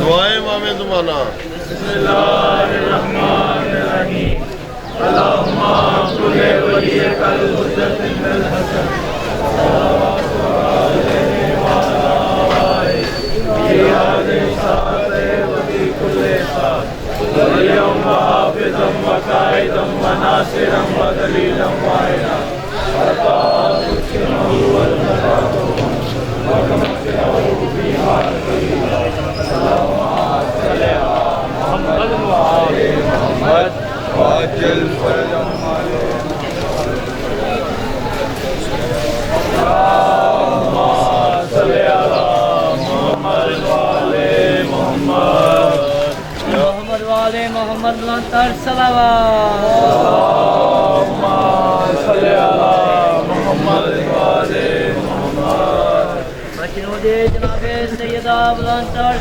दुआएं मामे ज़माना। बिस्मिल्लाहिर्रहमानिर्रहीम। अल्लाहुम्मा कुल्ले वलियकल हुज्जत इब्नुल हसन सल्लल्लाहु अलैहि व आलिहि फी हाज़िहि साअति व फी कुल्ली साअत वलियम व हाफ़िज़म व काइदम व नासिरम व दलीलम व आइना वाजिल फरजम मोहम्मद लंतर सलावत मजनूदे जनाबे सैयदा लंतर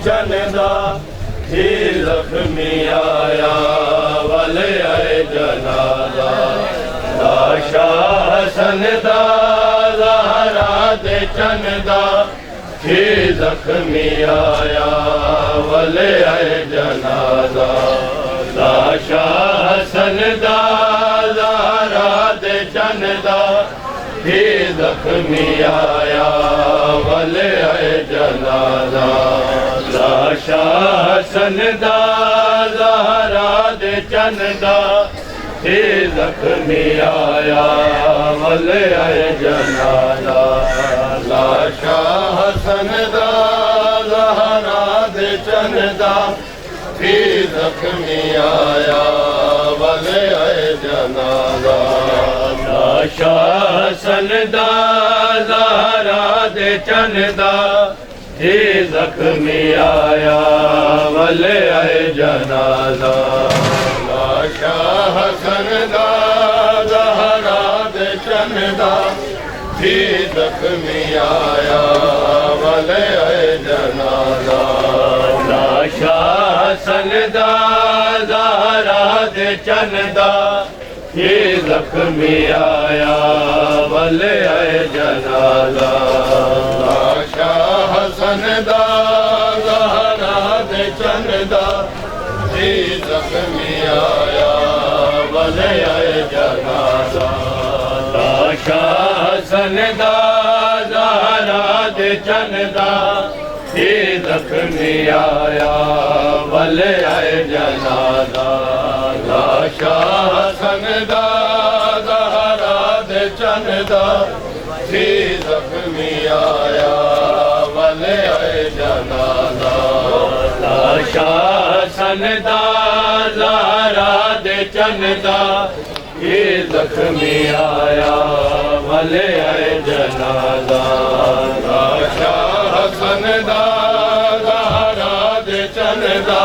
चंदा ही जख्मी आया वाले आए जनाजा शाह सनदा ज़हरा दे चंदा ही जख्मी आया वाले आए जनाजा शाह सनदा ज़हरा दे चंदा ही जख्मी आया वाले आए जनाजा शाह सनदा ज़हरा दे चंदा ही जख्मी आया वाले आए जनाजा शाह सनदा ज़हरा दे चंदा ही जख्मी आया वाले आए जनाजा शाह सनदा ज़हरा दे चंदा ही जख्मी आया वाले आए जनाजा शाह सनदा ज़हरा दे चंदा ही जख्मी आया वाले आए जनाजा शाह सनदा ज़हरा दे चंदा ही जख्मी आया वाले आए जनाजा शाह सनदा ज़हरा दे चंदा ही जख्मी आया वाले आए जनाजा शाह सनदा ज़हरा दे चंदा ही जख्मी आया वाले आए जनाजा शाह सनदा ज़हरा दे चंदा ही जख्मी आया वाले आए जनाजा शाह सनदा ज़हरा दे चंदा ही जख्मी आया वाले आए जनाजा शाह सनदा ज़हरा दे चंदा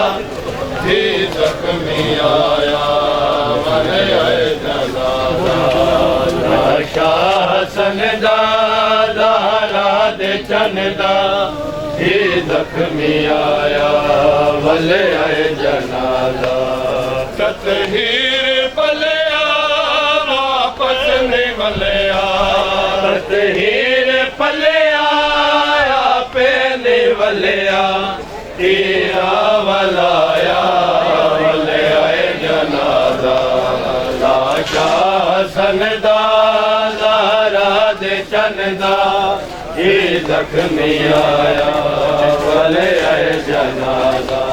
ही जख्मी आया वाले आए जनाजा शाह सनदा ज़हरा दे चंदा ही जख्मी आया वाले आए जनाजा ततहीर पलिया वापस नहीं वलिया ततहीर पलिया पे नहीं वलिया तेरा वलाया वाले आए जनाजा शाह सनदा ज़हरा दे चंदा ही जख्मी आया वाले आए जनाजा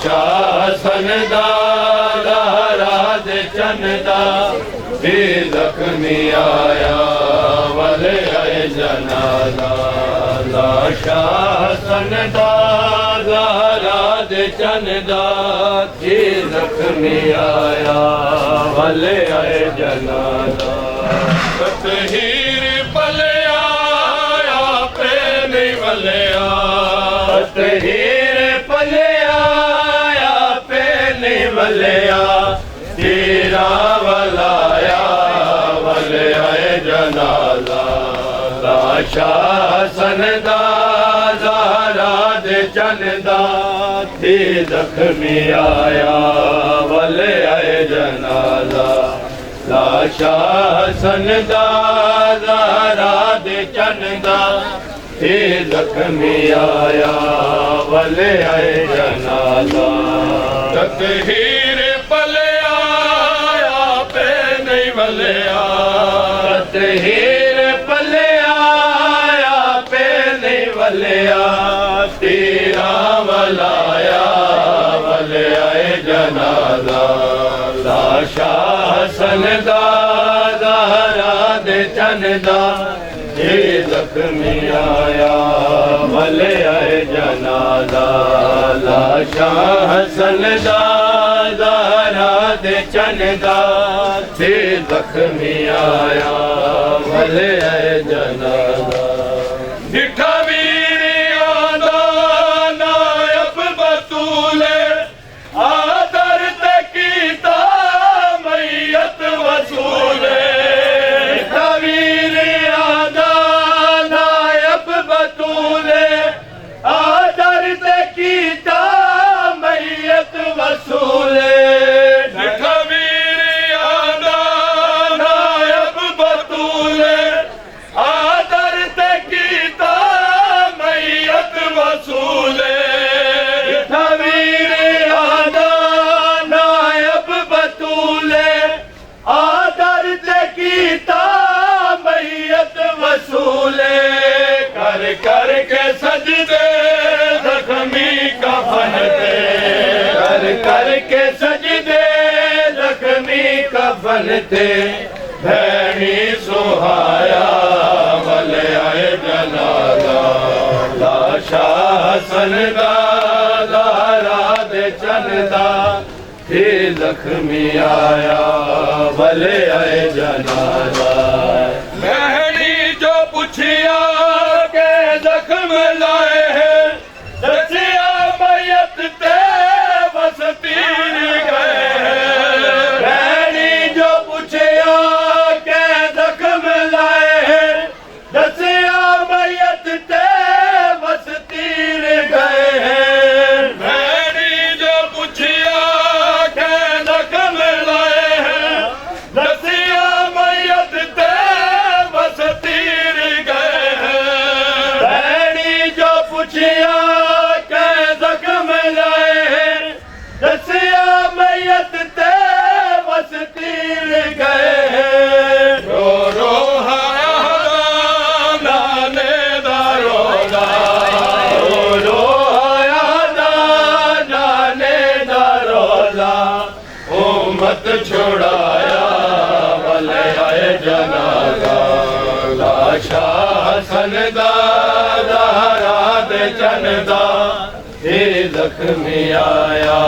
शाह सनदा ज़हरा दे चंदा ही जख्मी आया वाले आए जनाजा शाह सनदा ज़हरा दे चन दा थी ज़ख्मी आया भले आए जनादा तहीर पलिया पे नहीं वलिया तहीर पलिया पे नहीं वलिया तेरा वलाया भले आए जनादा लाशा सनदा ज़हरा दे चनदा थी ज़ख्मी आया भले आए जनाजा लाशा सनदा ज़हरा दे चनदा थी ज़ख्मी आया भले आए जनाजा तहीर पलिया पे नहीं वलिया तहीर पलिया पे नहीं वलिया तेरा वलाया भले आए जनाजा लाशा सनदा ज़हरा दे चनदा ये ज़ख्मी आया भले आए जनाजा लाशा सनदा ज़हरा दे चनदा ये ज़ख्मी आया भले आए जनाजा डिठा वीरियां दा नायब बतूले आदर ते कीता मैयत वसूले डिठा वीरियां दा नायब बतूले आदर ते कीता मैयत वसूले डिठा वीरियां दा नायब बतूले आदर ते कीता मैयत वसूले डिठा वीरियां दा नायब बतूले आदर ते कीता मैयत वसूले कर कर के सजदे ज़ख्मी कफन थे कर के सजदे ज़ख्मी कफन थे भैनी सुहाया भले आए जनाजा लाशा सनदा ज़हरा दे चनदा थी ज़ख्मी आया भले आए जनाजा भैनी जो पुछिया के ज़ख्म लाए हैं दसिया मैयत ते वसतीर गए हैं भैनी जो पुछिया के ज़ख्म लाए हैं दसिया मैयत ते वसतीर गए हैं भैनी जो पुछिया के ज़ख्म लाए हैं दसिया मैयत ते वसतीर गए हैं भैनी जो पुछिया के ज़ख्म लाए हैं दसिया मैयत ते वसतीर गए हैं रो रो नाने दा रोदा रो नाने दा रोदा उम्मत छुड़ाया भले आए जनाजा लाशा सनदा ज़हरा दे चनदा ये ज़ख्मी आया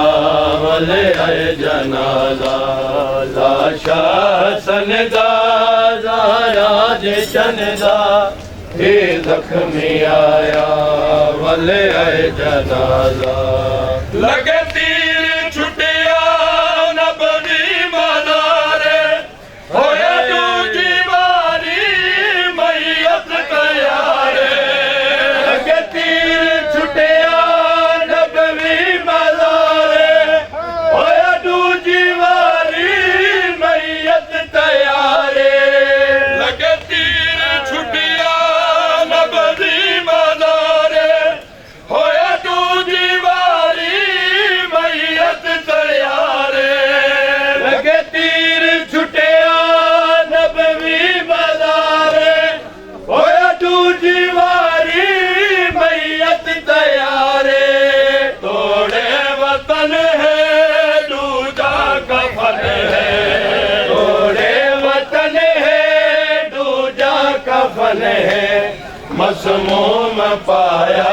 भले आए जनाजा लाशा सनदा ज़हरा दे चनदा ये ज़ख्मी आया भले आए जनाजा लगे तीर छुटिया नबी मनारे होया दूजी बारी मैयत तैयारे लगे तीर छुटिया नबी मनारे होया दूजी बारी मैयत तैयारे लगे तीर छुटिया नबी मनारे होया दूजी बारी मैयत तैयारे लगे तीर छुटिया नबी मनारे होया दूजी बारी मैयत तैयारे तोड़े वतन है दूजा कफन है तोड़े वतन है दूजा कफन है मसमूम पाया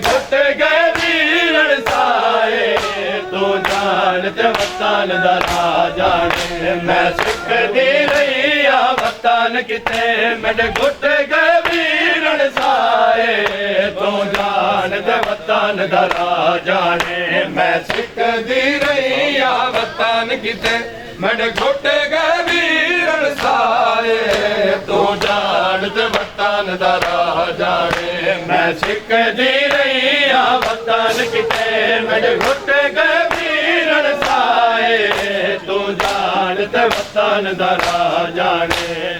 घुट गए वीरन साए तू जानत वतन दा राजा ने मैं सिख दी रही आ वतन किते मेरे घुट गए वीरन साए तू जानत वतन दा राजा ने मैं सिख दी रही आ वतन किते मेरे घुट गए वीरन साए तू जानत वतन दा राजा ने मैं सिख दी रही आ वतन किते मेरे घुट गए वीरन साए तू जानत वतन दा राजा ने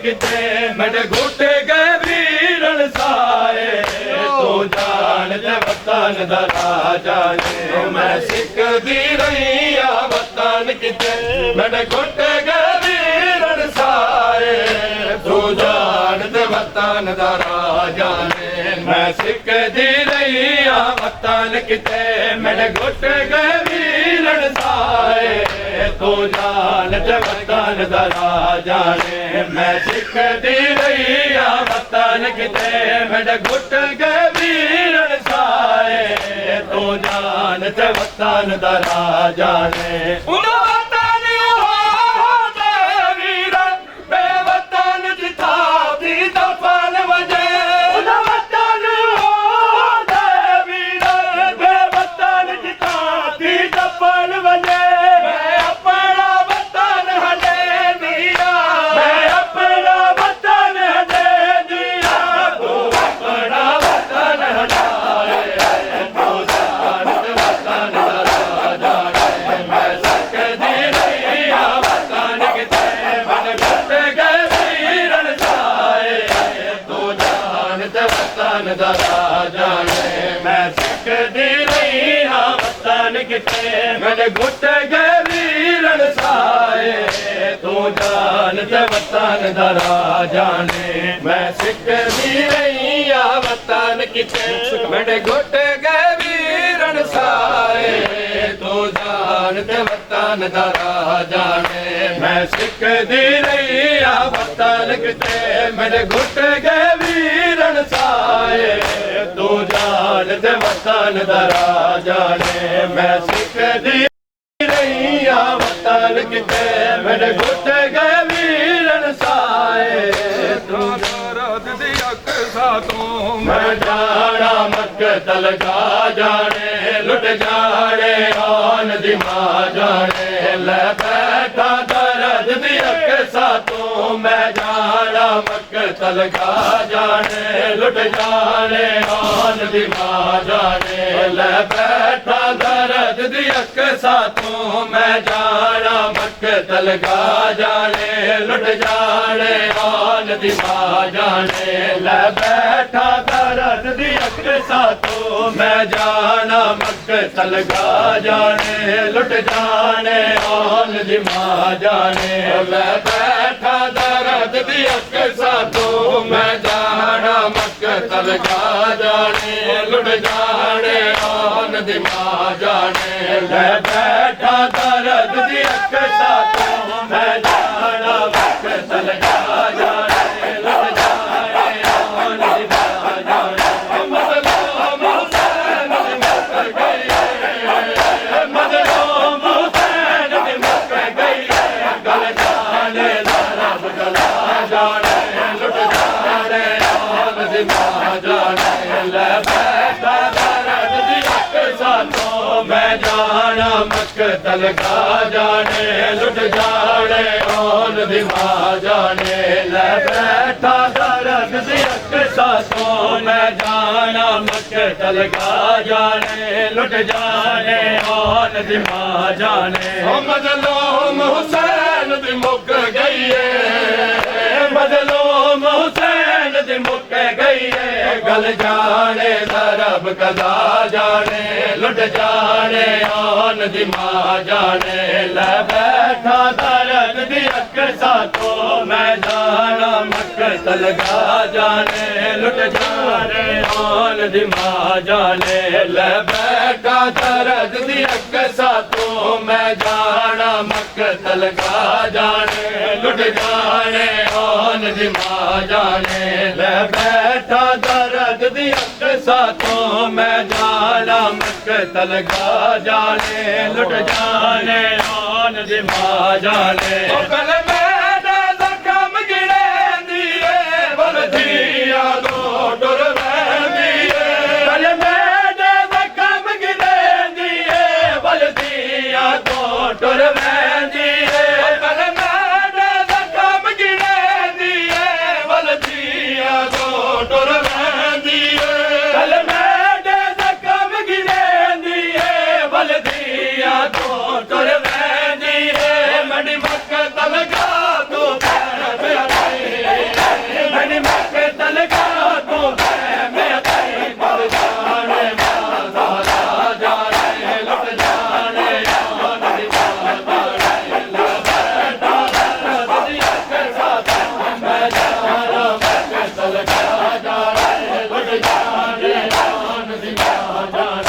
किते मेरे घुट गए वीरन साए तू जानत वतन दा राजा ने मैं सिख दी रही आ वतन किते मेरे घुट गए वीरन साए तू जानत वतन दा राजा ने मैं सिख दी रही आ वतन किते मेरे घुट गए वीरन साए तू जानत वतन दा राजा ने मैं सिख दी रही आ वतन किते मेरे घुट गए वीरन साए तू जानत वतन दा राजा ने मेरे घुट गए वीरन साए तू जानत वतन दा राजा ने मैं सिख दी रही आ वतन किते मेरे घुट गए वीरन साए तू जानत वतन दा राजा ने मैं सिख दी रही आ वतन किते मेरे घुट गए वीरन साए तू जानत वतन दा राजा ने मैं सिख दी रही आ वतन किते मेरे घुट गए वीरन साए तू रात दी अख सातों मैं जाना मक्तल गा जाने लुट जाने आन दी मां जाने ले बैठा दर्द दी अख सातों मैं जाना मक्तल गा जाने लुट जाने आन दी मां जाने ले बैठा दर्द दी अख सातों मैं जाना मक्तल गा जाने लुट जाने आन दी मां जाने ले बैठा दर्द दी अख सातों मैं जाना मक्तल गा जाने लुट जाने आन दी मां जाने ले बैठा दर्द दी अख सातों मैं जाना मक्तल गा जाने लुट जाने आन दी मां जाने ले बैठा दर्द दी अख सातों मैं जाना मक्तल गा जाने लुट जाने आन दी मां जाने मदलोम हुसैन दी मक गई मदलोम हुसैन दी मक गई गल जाने रब गला जाने लुट जाने आन दी मां जाने ले बैठा दर्द दी अख सातों मैं जाना मक्तल गा जाने लुट जाने आन दी मां जाने ले बैठा दर्द दी अख सातों तो मैं जाना मक्का लगा जाने लुट जाने और दिमा जाने मजलूम हुसैन दी मुक गई है मजलूम हुसैन दी मुक गई है गल जाने दरब कदा जाने लुट जाने और दिमा जाने ले बैठा दर्द दी अकसा तो मैं जाना मक्का लगा जाने लुट जाने और दिमा जाने ले बैठा दर्द दी अकसा तो मैं जाना मक्का लगा जाने लुट जाने और दिमा जाने ले बैठा दर्द दी अकसा तो मैं जाना मक्का लगा जाने लुट जाने और दिमा जाने कल मैंने जख्म गिरे दिए बलदिया दो डर दिए कल मैंने जख्म गिरे दिए बलदिया दो डर दिए कल मैंने जख्म गिरे दिए बलदिया दो डर दिए कल मैंने जख्म गिरे दिए बलदिया दो डर मनी मक्का लगा तो मनी मक्का लगा तो मैं बल जाने जाने लुट जाने मैं जाना मक्का लगा जाने लुट जाने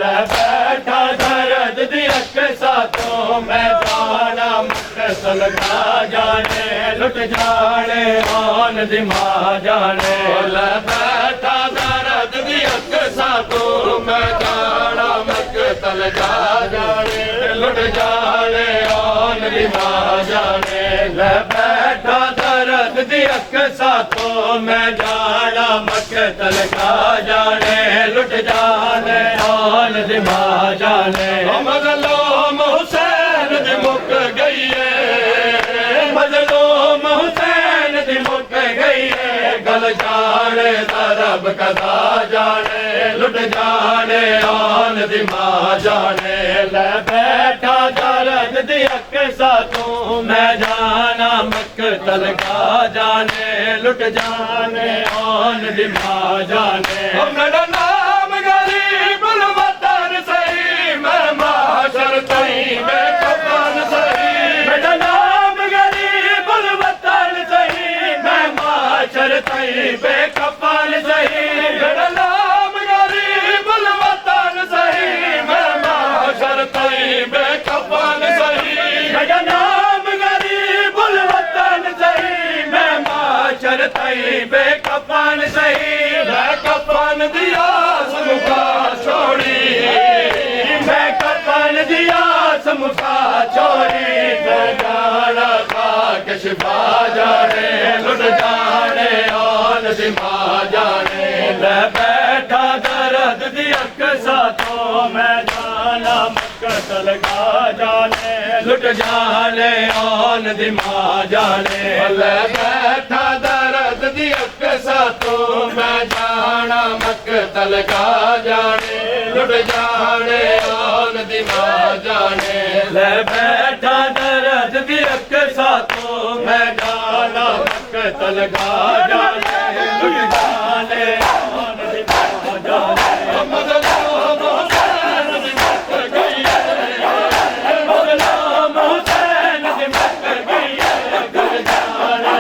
ले बैठा दर्द दी अकसा तो मैं जाना मक्का लगा जाने लुट जाने आन दिमा जाने ले बैठा दर्द दी अकसा तो मैं जाना मक्का लगा जाने लुट जाने आन दिमा जाने ले बैठा दर्द दी अकसा तो मैं जाना मक्का लगा जाने लुट जाने आन दिमा जाने मजलूम हुसैन दी मुक गई है मजलूम हुसैन दी मुक गई है गल जाने दरब कदा जाने लुट जाने आन दिमा जाने ले बैठा दर्द दी अकसा तू मैं जाना मक्का लगा जाने लुट जाने आन दिमा जाने मेरा नाम गरीब वतन सही मैं माशर तई मैं कफन सही मेरा नाम गरीब वतन सही मैं माशर तई बेकफन सही मेरा नाम गरीब वतन सही मैं माशर तई बेकफन सही मेरा नाम गरीब वतन सही मैं माशर तई बेकफन सही मैं कफन दिया समुखा छोड़ी मैं कफन दिया समुखा छोड़ी मैं जाना था कि शिफा जाने लुट जाने और दिमा जाने ले बैठा दर्द दी अकसा तो मैं जाना मक्का लगा जाने लुट जाने और दिमा जाने ले बैठा दर्द दी अकसा तो मैं जाना मक्का लगा जाने लुट जाने और दिमा जाने ले बैठा दर्द दी अकसा तो मैं जाना मक्का लगा जाने लुट जाने और दिमा जाने मजलूम हुसैन दी मुक गई है मजलूम हुसैन दी मुक गई है गल जाने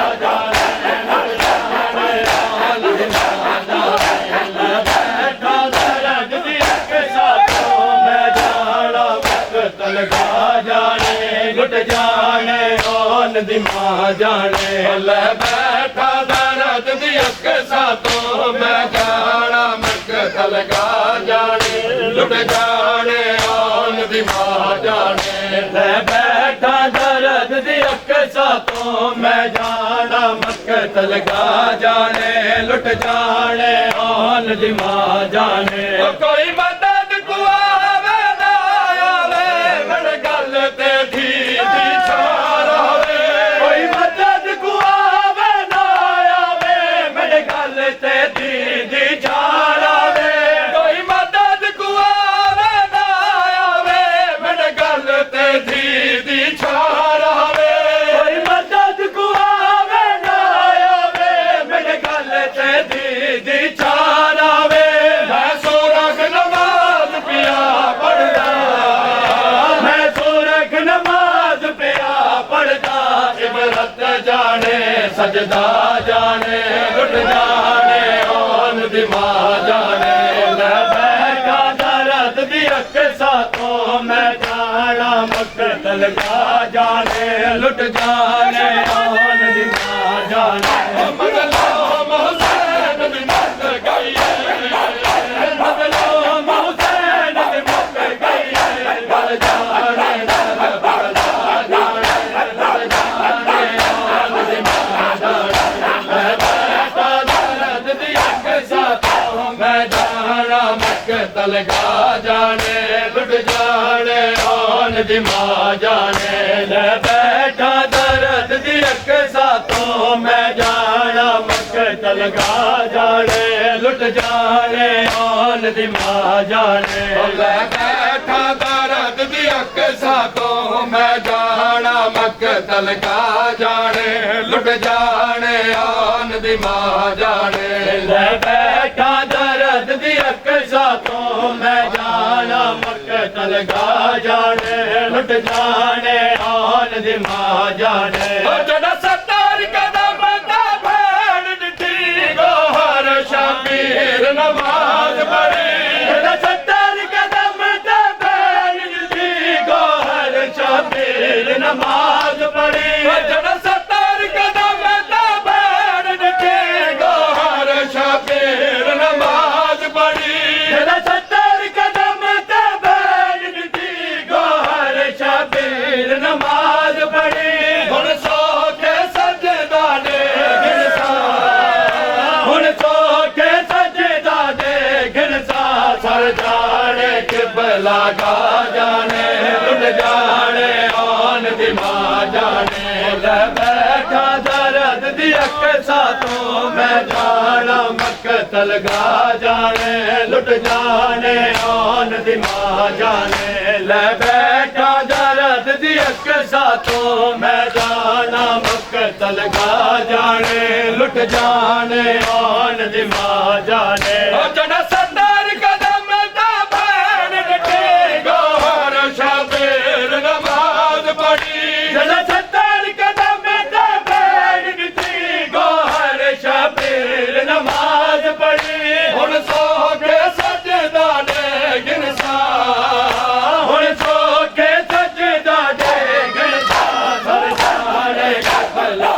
कदा जाने लुट जाने और दिमा जाने बैठा दर्द दी अकसा तो मैं जाना मक्का लगा जाने लुट जाने और दिमा जाने ले बैठा दर्द दी अकसा तो मैं जाना मक्का लगा जाने लुट जाने और दिमा जाने ले बैठा दर्द दी अकसा तो मैं जाना मक्का लगा जाने लुट जाने और दिमा जाने कोई मदद को आवे ना आवे मेरे गल ते थी छारा कोई मदद को आवे ना आवे सजदा जाने लुट जाने ओन दी मां जाने ले बैठा दर्द दी अक्सा तो मैं जाना मकतल का जाने लुट जाने ओन दी मां जाने मजलूम हुसैन दी मत गई मजलूम हुसैन दी मत गई बल जाने तलगा जाने लुट जाने ओन दी मां जाने ले बैठा दर्द दी अक्सा तो मैं जाना मकतल गा जाने लुट जाने ओन दी मां जाने ले बैठा दर्द दी अक्सा तो मैं जाना मकतल गा जाने लुट जाने ओन दी मां जाने ले बैठा दर्द दी अक्सा तो मैं जाना मकतल गा जाने लुट जाने ओन दी मां जाने जड़ा सत्तर कदम दा भेड़ डिठी गोहर शबीर नमाज पढ़ी जड़ा सत्तर कदम दा भेड़ डिठी गोहर शबीर नमाज पढ़ी जड़ा सत्तर कदम दा भेड़ डिठी गोहर शबीर नमाज पढ़ी जड़ा नमाज पढ़ी हुन सो के सजदा दे गिरसा हुन सो के सजदा दे गिरसा सर जाने किबला गा जाने लुट जाने ओन दी मां जाने ले बैठा दर्द दी अक्सा तो मैं जाना मकतल गा जाने लुट जाने ओन दी मां जाने ले बैठा दर्द दी अक्सा तो मैं जाना मकतल गा जाने लुट जाने ओन दी मां जाने जड़ा सत्तर कदम दा भेड़ डिठी गोहर शबीर नमाज पढ़ी जड़ा सत्तर कदम दा भेड़ डिठी गोहर शबीर नमाज पढ़ी हुन सो के सजदा दे गिनसा हुन सो के सजदा दे गिनसा सर जाने कबला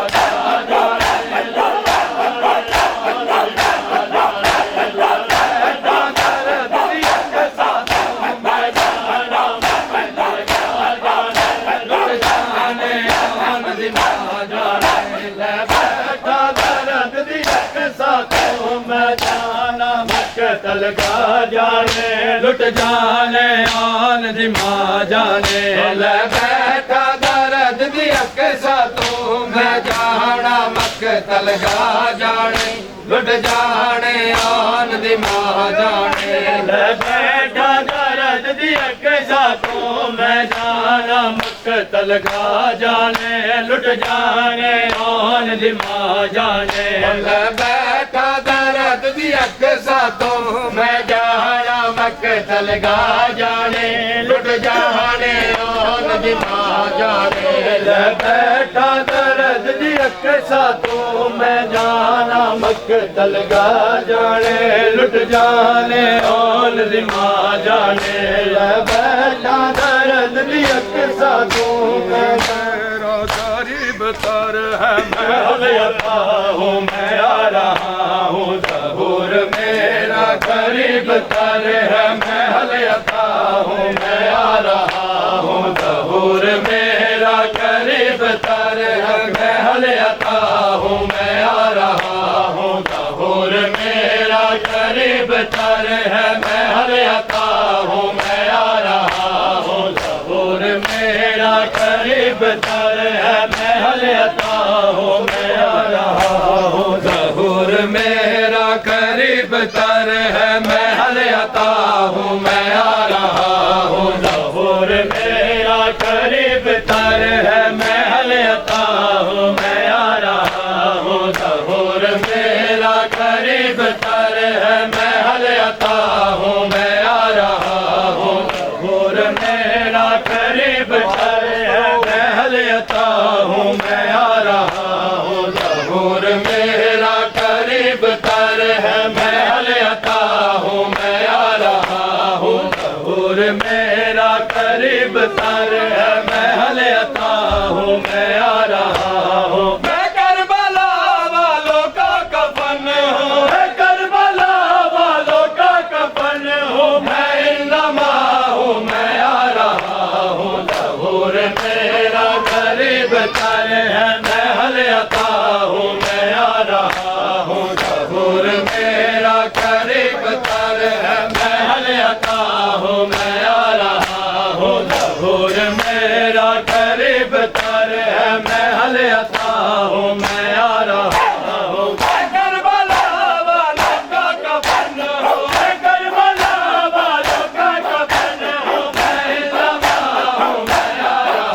मकतल गा जाने लुट जाने ओन दी मां जाने ले बैठा दर्द दी अक्सा तो मैं जाना मकतल गा जाने लुट जाने ओन दी मां जाने ले बैठा दर्द दी अक्सा तो मैं जाना मकतल गा जाने लुट जाने ओन दी मां जाने ले बैठा दर्द दी अक्सा तो मैं जाना मकतल गा जाने लुट जाने ओन दी मां जाने ले बैठा दर्द दी अक्सा तो मैं जाना मकतल गा जाने लुट जाने ओन दी मां जाने ले बैठा दर्द दी अक्सा तो मैं तेरा गरीब तर है मैं हलता हूँ मैं आ रहा हूँ ज़हूर मेरा गरीब तर है मैं हलता हूँ मैं आ रहा हूँ ज़हूर मेरा गरीब तर है मैं हलता हूँ मैं आ रहा हूँ ज़हूर मेरा गरीब तर है मैं हलता हूँ मैं आ रहा हूँ ज़हूर मेरा गरीब तर है मैं हलता हूँ मैं आ रहा हूँ ज़हूर मेरा करीब तर है मैं हलता हूँ मैं आ रहा हूँ ज़हूर मेरा करीब तर है मैं हलता हूँ मैं आ रहा हूँ ज़हूर मेरा करीब तर है मैं हलता हूँ मैं आ रहा हूँ ज़हूर मेरा करीब तर है मैं हलता हूँ मैं आ रहा हूँ ज़हूर मैं आ रहा हूँ। मैं करबला वालों का कफन हूँ, मैं करबला वालों का कफन हूँ, मैं इन्नमा हूँ, मैं आ रहा हूँ। ज़हूर मेरा गरीब तर है, मैं हल अता हूँ, मैं आ रहा हूँ। ज़हूर मेरा गरीब तर है, मैं हल अता हूँ, मैं आ रहा हूँ। ज़हूर मेरा गरीब तर है, मैं हल अता हूँ, मैं आ रहा हूँ। मैं करबला वालों का कफन हूँ, मैं करबला वालों का कफन हूँ, मैं इन्नमा हूँ, मैं आ रहा हूँ।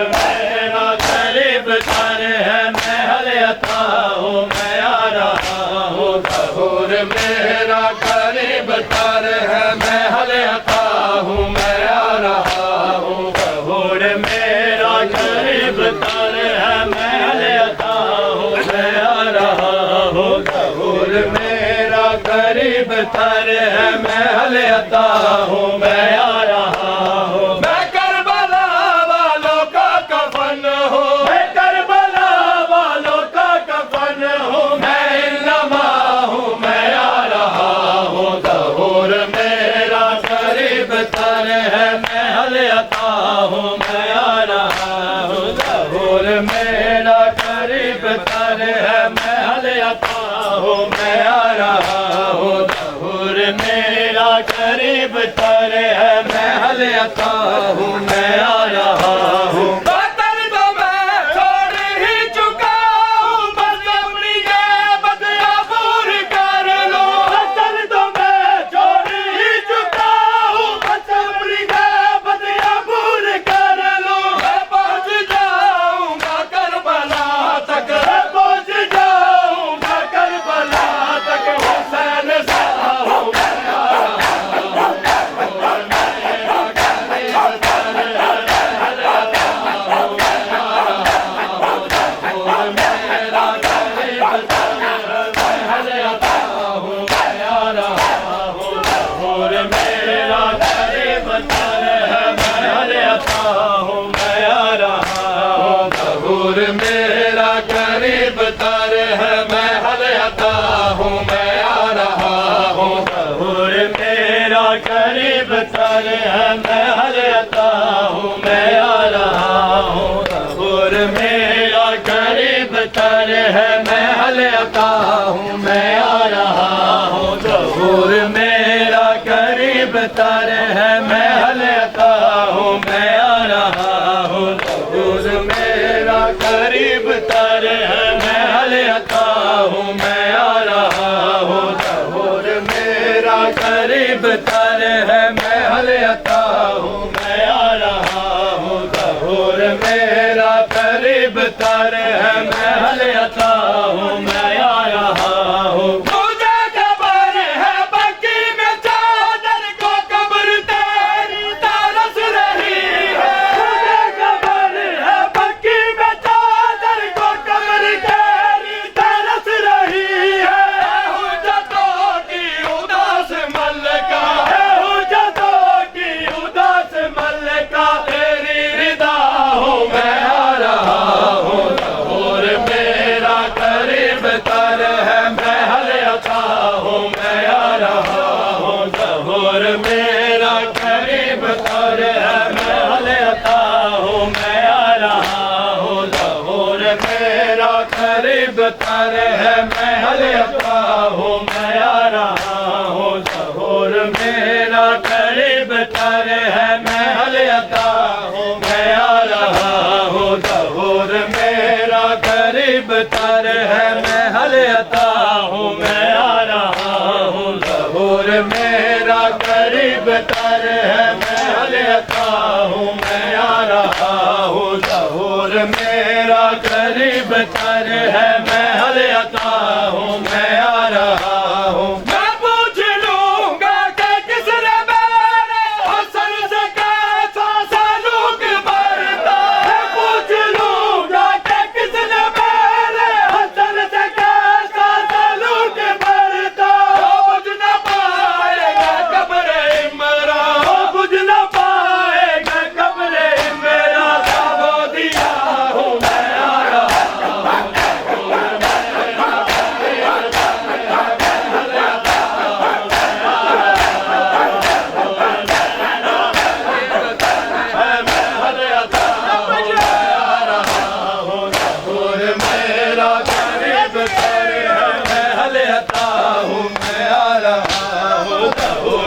मेरा गरीब तर है, मैं हल अता हूँ, मैं आ रहा हूँ। ज़हूर मेरा गरीब तर है, मैं हल अता हूँ, मैं आ रहा हूँ। ज़हूर मेरा गरीब तर है, मैं हल अता हूँ, मैं आ रहा हूँ। ज़हूर मेरा गरीब तर है, मैं हल अता हूँ, मैं आ रहा हूँ। ज़हूर मेरा गरीब तर है, मैं हल अता हूँ, मैं आ रहा हूँ। मैं करबला वालों का कफन हूँ, मैं करबला वालों का कफन हूँ, मैं इन्नमा हूँ, मैं आ रहा हूँ। ज़हूर मेरा गरीब तर है, मैं हल अता हूँ, मैं आ रहा हूँ। ज़हूर मेरा गरीब तर है, मैं हल अता हूँ, मैं आ रहा हूँ। ज़हूर मेरा गरीब तर है, मैं हल अता हूँ, मैं आ रहा हूँ। बदर तो मैं छोड़ ही चुका हूँ, बस अपनी ये बदअबूर कर लो। बदर तो मैं छोड़ ही चुका हूँ, बस अपनी ये बदअबूर कर लो। मैं पहुँच जाऊँगा करबला तक, मैं पहुँच जाऊँगा करबला तक। हुसैन सा हूँ मैं आ रहा हूँ। ज़हूर मेरा गरीब तर है, मैं हल अता हूँ, मैं आ रहा हूँ। ज़हूर मेरा गरीब तर है, मैं हल अता हूँ, मैं आ रहा हूँ। ज़हूर मेरा गरीब तर है, मैं हल अता हूँ, मैं आ रहा हूँ। ज़हूर मेरा गरीब तर है, मैं हल अता हूँ, मैं आ रहा हूँ। ज़हूर मेरा गरीब तर है, मैं हल अता हूँ, मैं आ रहा हूँ। ज़हूर मेरा गरीब तर है, मैं हल अता हूँ, मैं आ रहा हूँ। ज़हूर मेरा गरीब तर है, मैं हल अता हूँ, मैं आ रहा हूँ। ज़हूर मेरा गरीब तर है, मैं हल अता हूँ, मैं आ रहा हूँ। ज़हूर मेरा गरीब तर है, मैं हल अता हूँ, मैं आ रहा हूँ। ज़हूर मेरा गरीब तर है, मैं हल अता हूँ, मैं आ रहा हूँ। मुझे खबर है बकी में चादर को कब्र तेरी तरस रही है। मुझे खबर है बकी में चादर को कब्र तेरी तरस रही है। हुज्जतों की उदास मल्लिका, हुज्जतों की उदास मल्लिका, तेरी रिदा हूँ मैं आ रहा हूँ। ज़हूर मेरा गरीब तर है, मैं हल अता हूँ, मैं आ रहा हूँ। ज़हूर मेरा गरीब तर है, मैं हल अता हूँ, मैं आ रहा हूँ। ज़हूर मेरा गरीब तर है, मैं हल अता हूँ, मैं आ रहा हूँ। ज़हूर मेरा गरीब तर है, मैं हल अता हूँ, मैं आ रहा हूँ। ज़हूर मेरा गरीब तर है, मैं हल अता हूँ, मैं आ रहा हूँ। ज़हूर मेरा गरीब तर है, मैं हल अता हूँ, मैं आ रहा हूँ। ज़हूर मेरा गरीब तर है, मैं हल अता हूँ, मैं आ रहा हूँ। मैं पूछ लूँगा कि किसने मेरे हसन से कैसा सलूक बरता। मैं पूछ लूँगा कि किसने मेरे हसन से कैसा सलूक बरता। जो मुझ न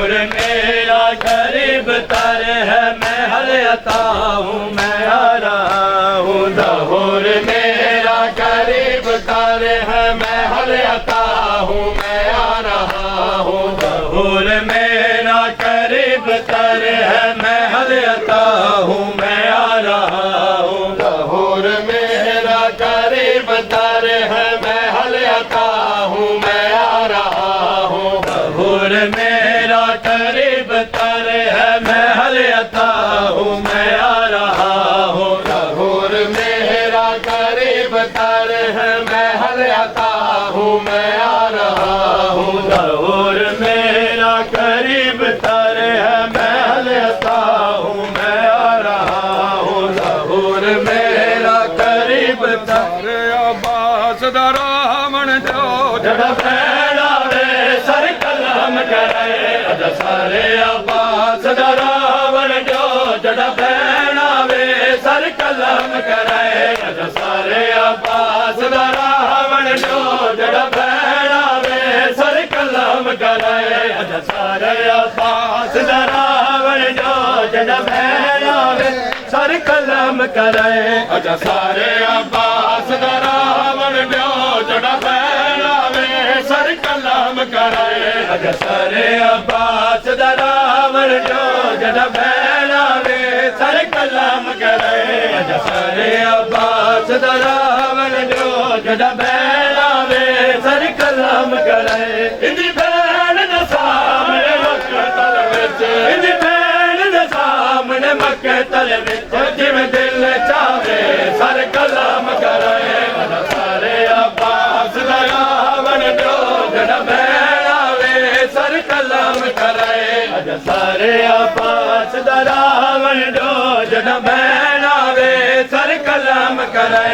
दहूर मेरा गरीब तर है मैं हल अता हूँ मैं आ रहा हूँ दहूर मेरा गरीब तर है मैं हल अता हूँ मैं आ रहा हूँ दहूर मेरा गरीब तर है मैं हल अता हूँ मैं आ रहा हूँ दहूर मेरा गरीब तर है मैं हल अता हूँ मैं आ रहा हूँ दहूर मेरा गरीब तर है मैं हल अता हूँ मैं आ रहा हूँ दहूर मेरा गरीब तर है मैं हल अता हूँ मैं आ रहा हूँ दहूर मेरा गरीब तर है मैं हल अता हूँ मैं आ रहा हूँ दहूर मेरा गरीब तर अब्बास दा रावण जो जड़ भैड़ा वे सर कलम करे अज सारे अब्बास दा रावण जो जड़ भैड़ा वे सर कलम करे अज सारे अब्बास दा रावण जो जड़ भैड़ा वे सर कलम करे अज सारे अब्बास दा रावण जो जड़ भैड़ा वे सर कलम करे अज सारे अब्बास दा रावण जो जड़ भैड़ा वे सर कलम करे अज सारे अब्बास दा रावण जो जड़ भैड़ा वे सर कलम करे अज सारे अब्बास दा रावण जो जड़ भैड़ा वे सर कलम करे इंदी भैन दे सामने मक्तल विच इंदी भैन दे सामने मक्तल विच जिवें दिल चाहे सर कलम करे अज सारे अब्बास दा रावण जो जड़ भैड़ा वे सर कलम करे अज सारे अब्बास दा रावण जो जड़ भैड़ा वे सर कलम करे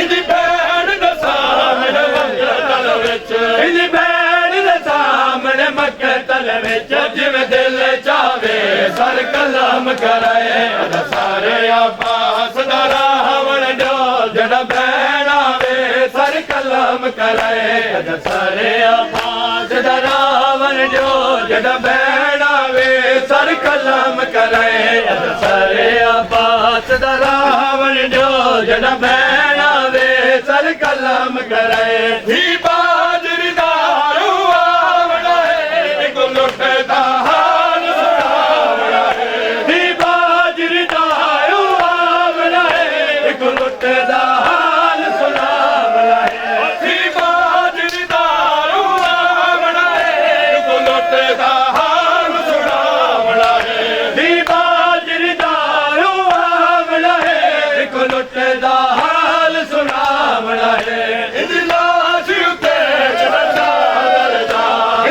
इंदी भैन दे सामने मक्तल विच इंदी भैन दे सामने मक्तल विच जिवें दिल चाहे सर कलम करे अज सारे अब्बास दा रावण जो जड़ भैड़ा वे सर कलम करे अज सारे अब्बास दा रावण जो जड़ भैड़ा वे सर कलम करे अज सारे अब्बास दा रावण जो जड़ भैड़ा वे सर कलम करे ही बाजरी दारू आवड़ा है को लुटदा हाल सुनावड़ा है ही बाजरी दारू आवड़ा है को लुटदा हाल सुनावड़ा है ही बाजरी दारू आवड़ा है को लुटदा हाल सुनावड़ा है ही बाजरी दारू आवड़ा है को लुटदा हाल सुनावड़ा है इंदी लाश उते जड़ा चादर दा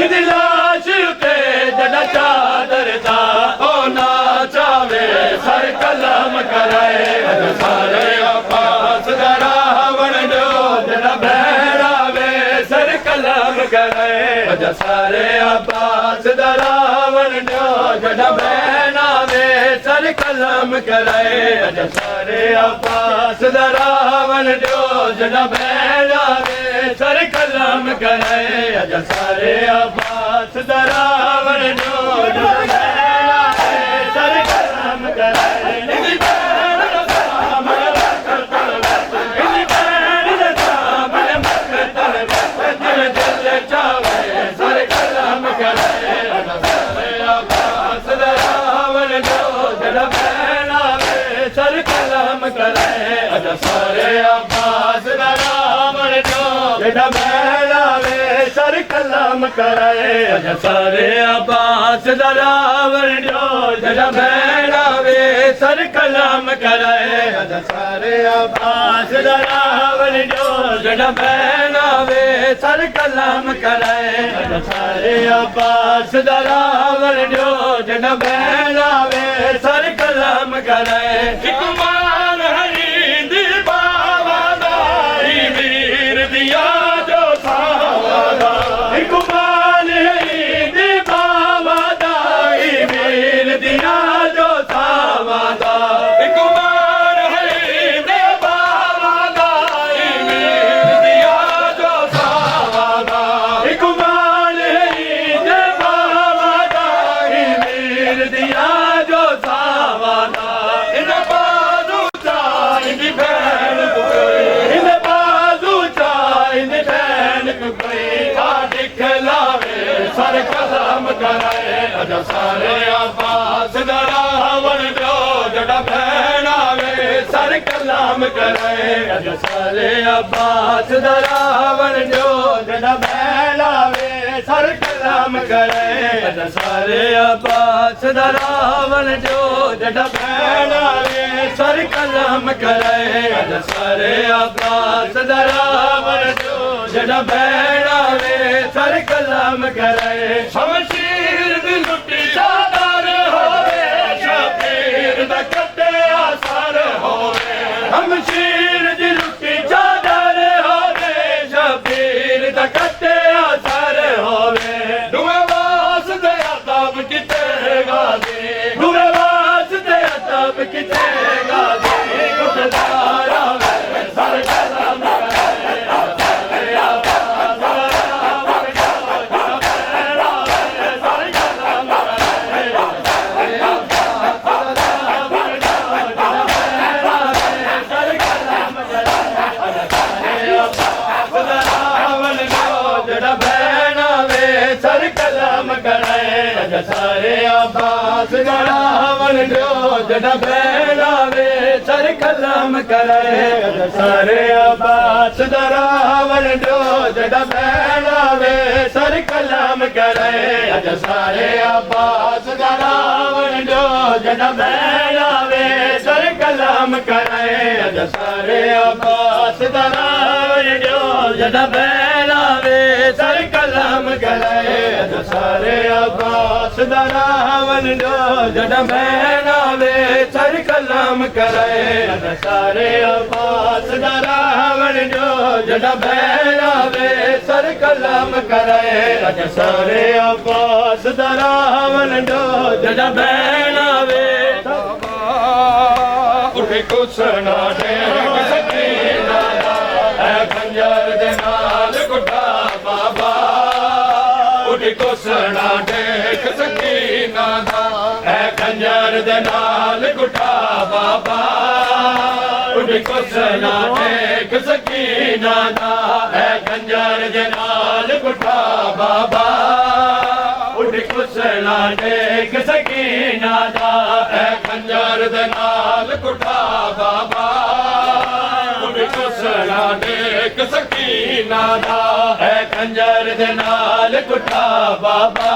इंदी लाश उते जड़ा चादर दा ओ ना चावे सर कलम करे अज सारे अब्बास दा रावण जो जड़ा भैड़ा वे सर कलम करे अज सारे अब्बास दा रावण जो जड़ा भैड़ा वे सर कलम करे अज सारे अब्बास दा रावण जो जड़ा भैड़ा वे सर कलम करे अज सारे अब्बास दा रावण जो जड़ा भैड़ा वे सर कलम करे इंदी भैन दे सामने मक्तल विच इंदी भैन दे सामने मक्तल विच जिवें दिल चाहे सर कलम करे अज सारे अब्बास दा रावण जो जड़ा भैड़ा वे सर कलम करे अज सारे अब्बास दा रावण जो जड़ा भैड़ा वे सर कलम करे अज सारे अब्बास दा रावण जो जड़ा भैड़ा वे सर कलम करे अज सारे अब्बास दा रावण जो जड़ा भैड़ा वे सर कलम करे अज सारे अब्बास दा रावण जो जड़ा भैड़ा वे सर कलम करे इक मान हरी दी बावा दाई वीर दिया जो सावा दा इक मान हरी दी बावा दाई वीर दिया जो सावा दा इक मान हरी दी बावा दाई वीर दिया जो सावा दा इक मान हरी दी बावा दाई सारे अब्बास दा रावण जो जड़ा भैना वे सर कलाम करे अज सारे अब्बास दा रावण जो जड़ा भैना वे सर कलाम करे अज सारे अब्बास दा रावण जो जड़ा भैना वे सर कलाम करे अज सारे अब्बास दा रावण जो जड़ा भैना वे सर कलाम करे शमशीर दी लुटी चादर होवे शबीर दा कट्टिया सर होवे शमशीर दी लुटी चादर होवे शबीर दा कट्टिया सर होवे दुए वास्ते अदब किते गादी दुए वास्ते अदब किते गादी गुटदारा वे सर कलाम सारे अब्बास दा रावण जो जड़ा भैना वे सर कलाम करे सारे अब्बास दा रावण जो जड़ा भैना वे सर कलाम करे अज सारे अब्बास दा रावण जो जड़ा भैना वे सर कलाम करे अज सारे अब्बास दा रावण जो जड़ा भैना वे सर कलाम करे अज सारे अब्बास दा रावण जो जड़ा भैना वे सर कलाम करे अज सारे अब्बास दा रावण जो जड़ा भैना वे सर कलाम करे अज सारे अब्बास दा रावण जो जड़ा भैना वे उठे कुसना टेक सकीना है खंजर दे नाल गुड्डा बाबा उठ कुसना टेक सकीना दा है खंजर दे नाल गुड्डा बाबा उठ कुसना टेक सकीना दा है खंजर दे नाल गुड्डा बाबा उठ कुसना टेक सकीना दा है खंजर दे नाल गुड्डा बाबा उठ कुसना टेक सकीना दा है खंजर दे नाल गुड्डा बाबा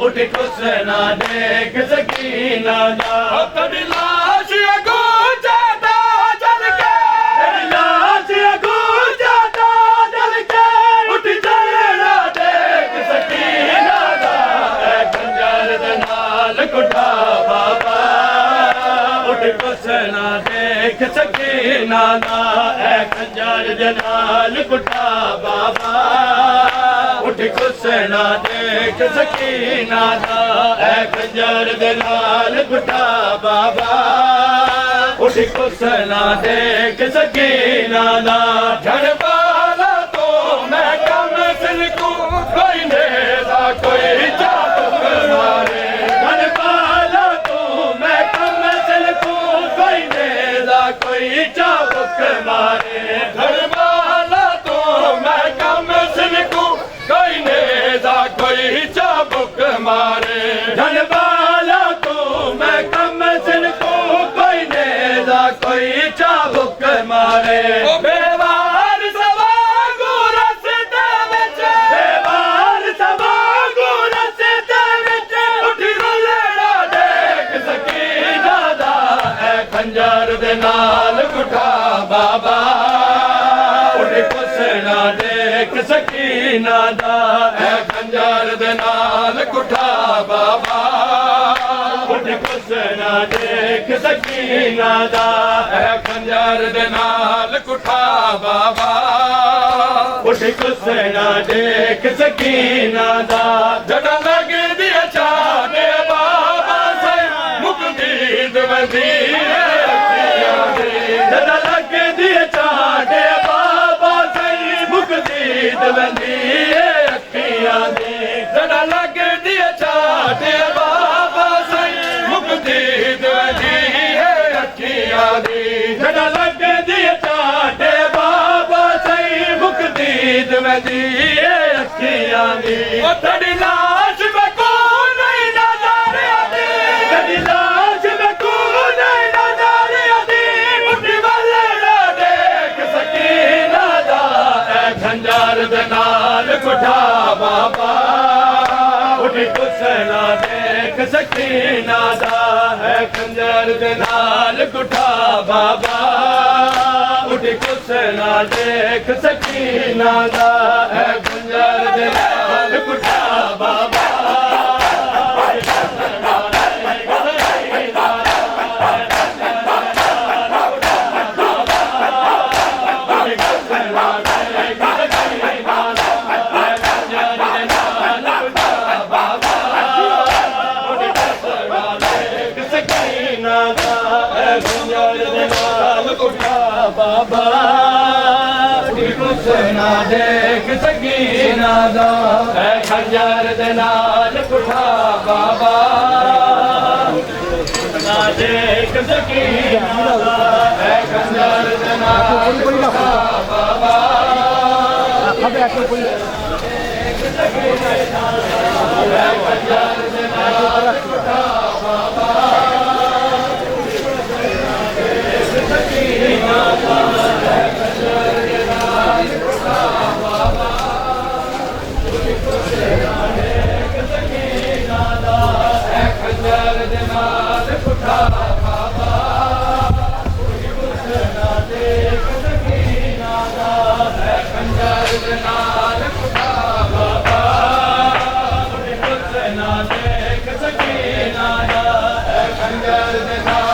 उठ कुसना टेक सकीना दा तेरी लाश अगो जादा जल के तेरी लाश अगो जादा जल के उठ जाना टेक सकीना दा है खंजर दे नाल गुड्डा बाबा उठ कुसना टेक सकीना दा है खंजर दे नाल गुड्डा बाबा उठ कुसना टेक सकीना दा है खंजर दे नाल गुड्डा बाबा उठ कुसना टेक सकीना दा झड़ वाला तो मैं कम सिलकू कोई नेदा कोई चाबुक मारे झड़ वाला तो मैं कम सिलकू कोई नेदा कोई चाबुक मारे झड़ वाला तो मैं कम सिलकू कोई नेदा कोई चाबुक मारे झड़ वाला तो मैं कम सिलकू कोई नेदा कोई चाबुक मारे बेवार सवा गुरस दे विच बेवार सवा गुरस दे विच उठ रोलेड़ा देख सकीना दा है खंजर दे नाल गुठा बाबा उठ कुसना देख सकीना दा है खंजर दे नाल गुठा बाबा उठ कुसना देख सकीना दा है खंजर दे नाल गुठा बाबा उठ कुसना देख सकीना दा जड़ा लग दिया चाने बाबा से मुक्ति दवदी जड़ा लग दिया चाने बाबा से मुक्ति दवदी अखियां दी जड़ा लग दिया चाने बाबा से मुक्ति दवदी अखियां दी जड़ा लग दिया चाने बाबा से मुक्ति दवदी अखियां दी तेरी लाश में को नहीं बाबा उठ कुसना देख सकीना दा है खंजर दे नाल कुठा बाबा उठ कुसना देख सकीना दा है खंजर दे नाल कुठा बाबा बाबा कुसना देख सकीना दा है खंजर दे नाल कुठा बाबा ना देख सकीना दा है खंजर दे नाल कुठा बाबा देख सकीना दा है खंजर दे नाल कुठा बाबा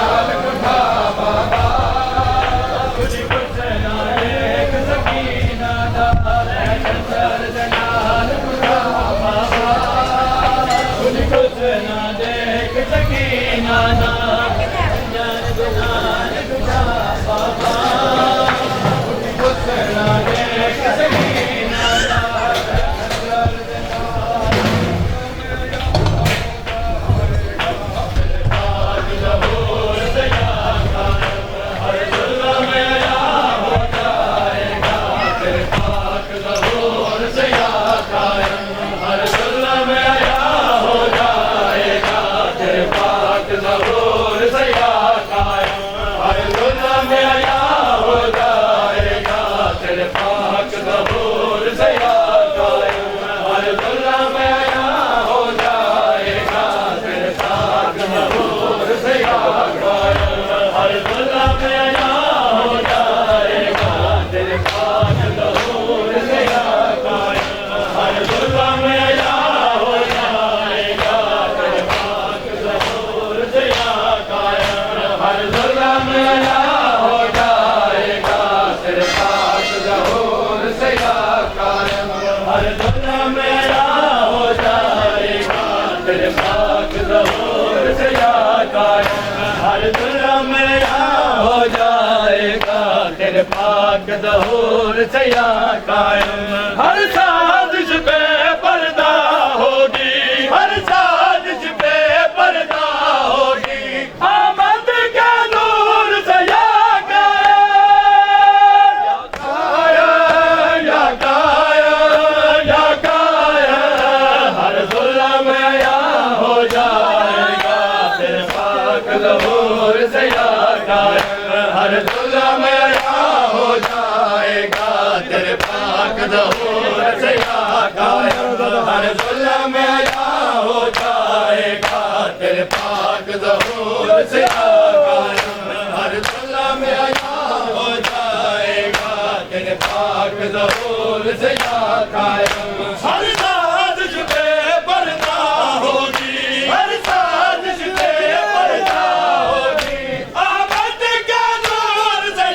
पाक ज़हूर सया कायम हर साजिश पे पर्दा होगी हर साजिश पे पर्दा होगी आमद के नूर सया या काया हर जुल्म या हो जाएगा तेरे पाक ज़हूर सया कायम हर जुल्म हो जाएगा तेरे पाक ज़हूर से कायम हर जुल्म हो जाएगा तेरे पाक ज़हूर से कायम हर जुल्म हो जाएगा तेरे पाक ज़हूर से कायम हर साजिश पे पर्दा होगी हर साजिश पे पर्दा होगी आमद के नूर से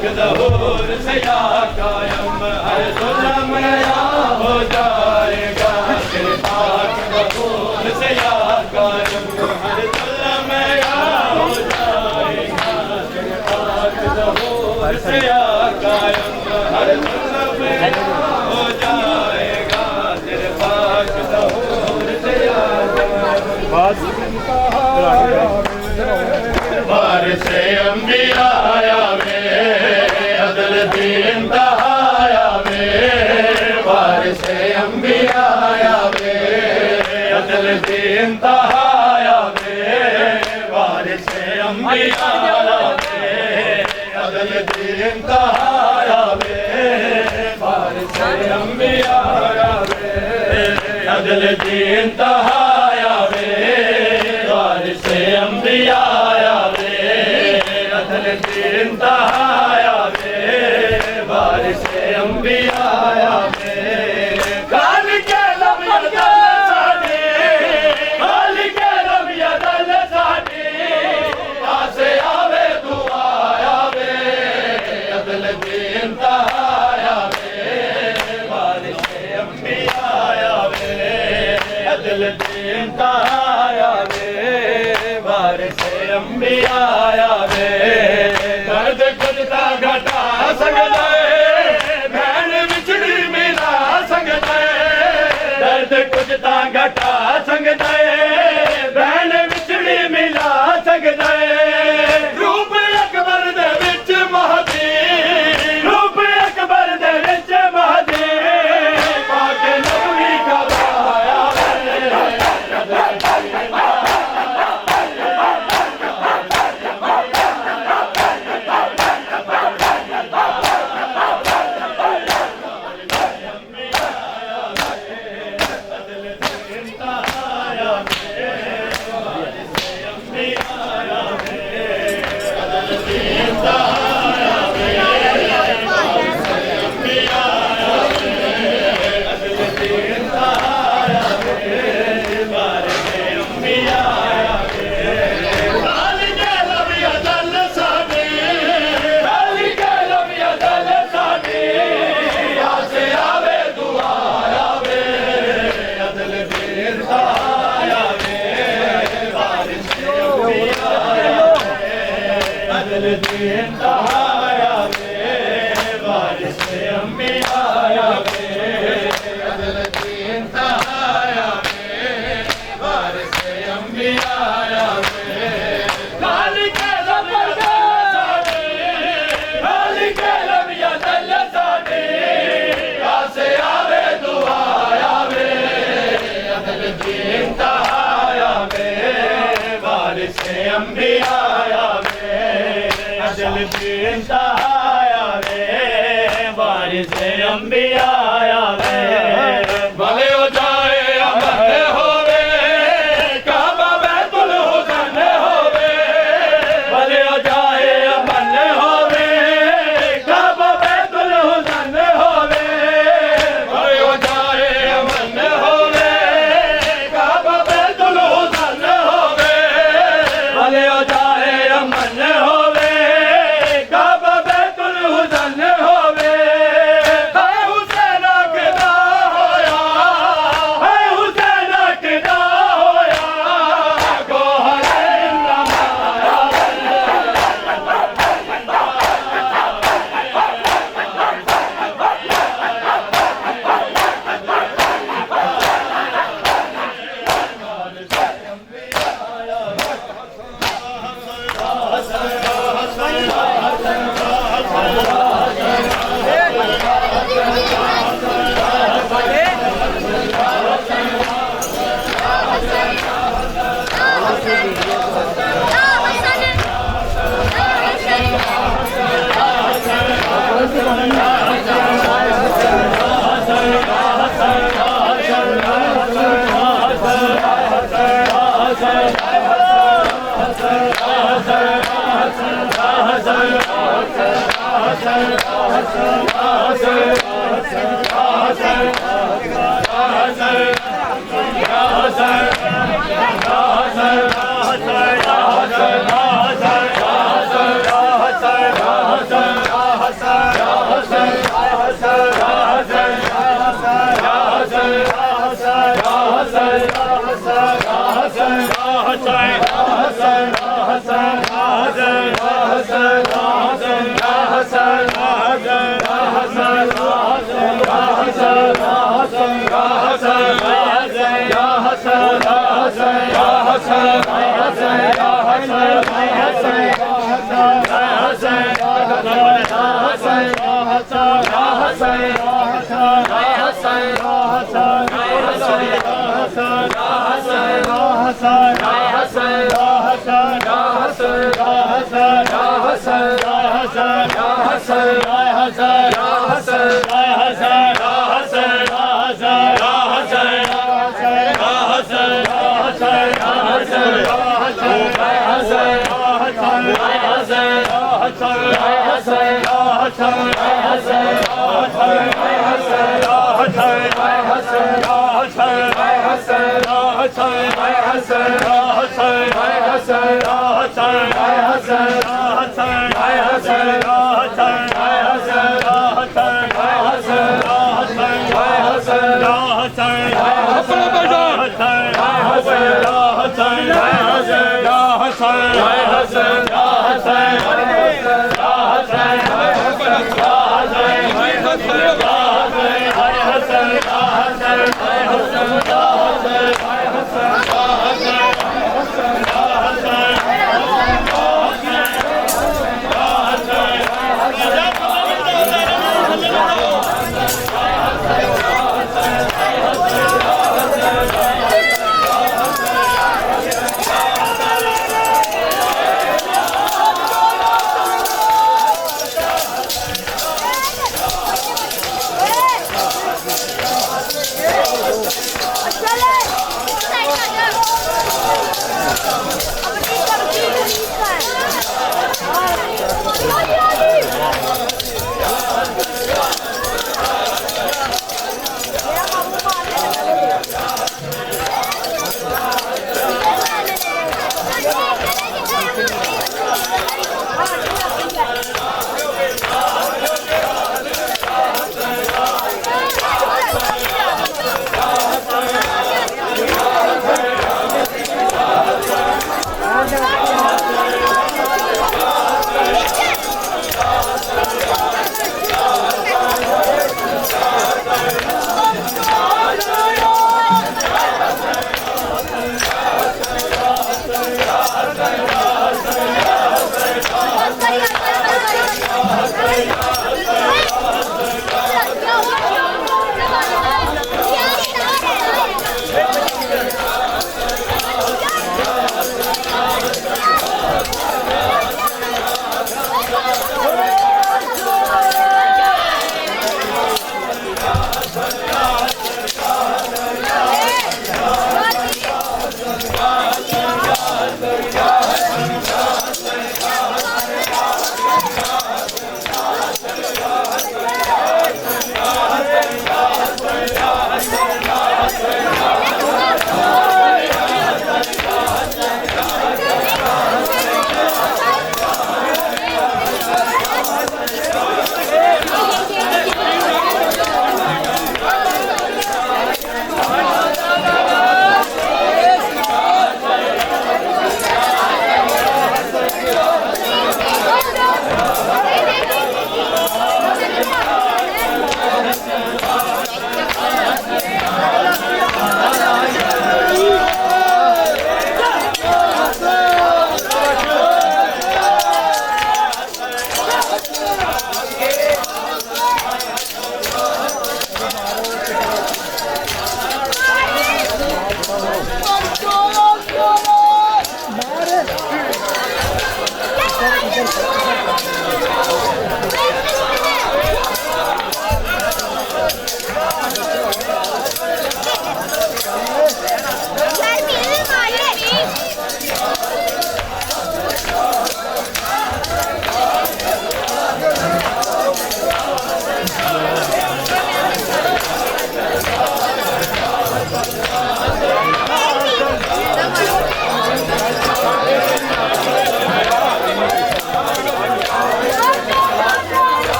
पाक ज़हूर से या कायम हर जुल्म या हो जाएगा तेरे पाक ज़हूर से या कायम हर जुल्म या हो जाएगा तेरे पाक ज़हूर से या कायम हर जुल्म या हो जाएगा तेरे पाक ज़हूर से या बारिश अंबिया आया वे अदल दीन दहाया वे बारिश अंबिया आया वे अदल दीन दहाया वे बारिश अंबिया आया वे अदल दीन दहाया वे बारिश अंबिया आया वे अदल दीन दहाया वे बारिश अंबिया आया वे अदल दीन दहाया वे बारिश अंबिया आया वे काल के लब यदल साडे काल के लब यदल साडे आसे आवे दुआ आवे अदल दीन दहाया वे बारिश अंबिया आया वे अदल दीन दहाया वे बारिश अंबिया आया वे दर्द कुजता घटा सकदा भैन विछड़ी मिला सकदा दर्द कुजता घटा सकदा भैन विछड़ी मिला सकदा रूप अकबर दे विच महदी रूप अकबर दे विच महदी पाके नबी का आया दीन दहाया वे बारिश अंबिया आया वे अदल दीन दहाया वे बारिश अंबिया आया वे काल के लब साडे काल के लब यदल साडे आसे आवे दुआ आवे अदल दीन दहाया वे बारिश अंबिया आया वे अदल दीन दहाया वे बारिश अंबिया आया वे भले हो जाए अमन होवे काबा बैतुल हुसैन होवे भले हो जाए अमन होवे काबा बैतुल हुसैन होवे भले हो जाए अमन होवे काबा बैतुल हुसैन होवे भले हो जाए अमन होवे काबा बैतुल हुसैन होवे है हुसैन अकदा होया है हुसैन अकदा होया गोहरे नमाया Hare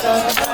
Hallelujah.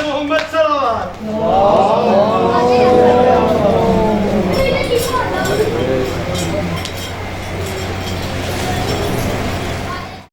मोहम्मद सलावत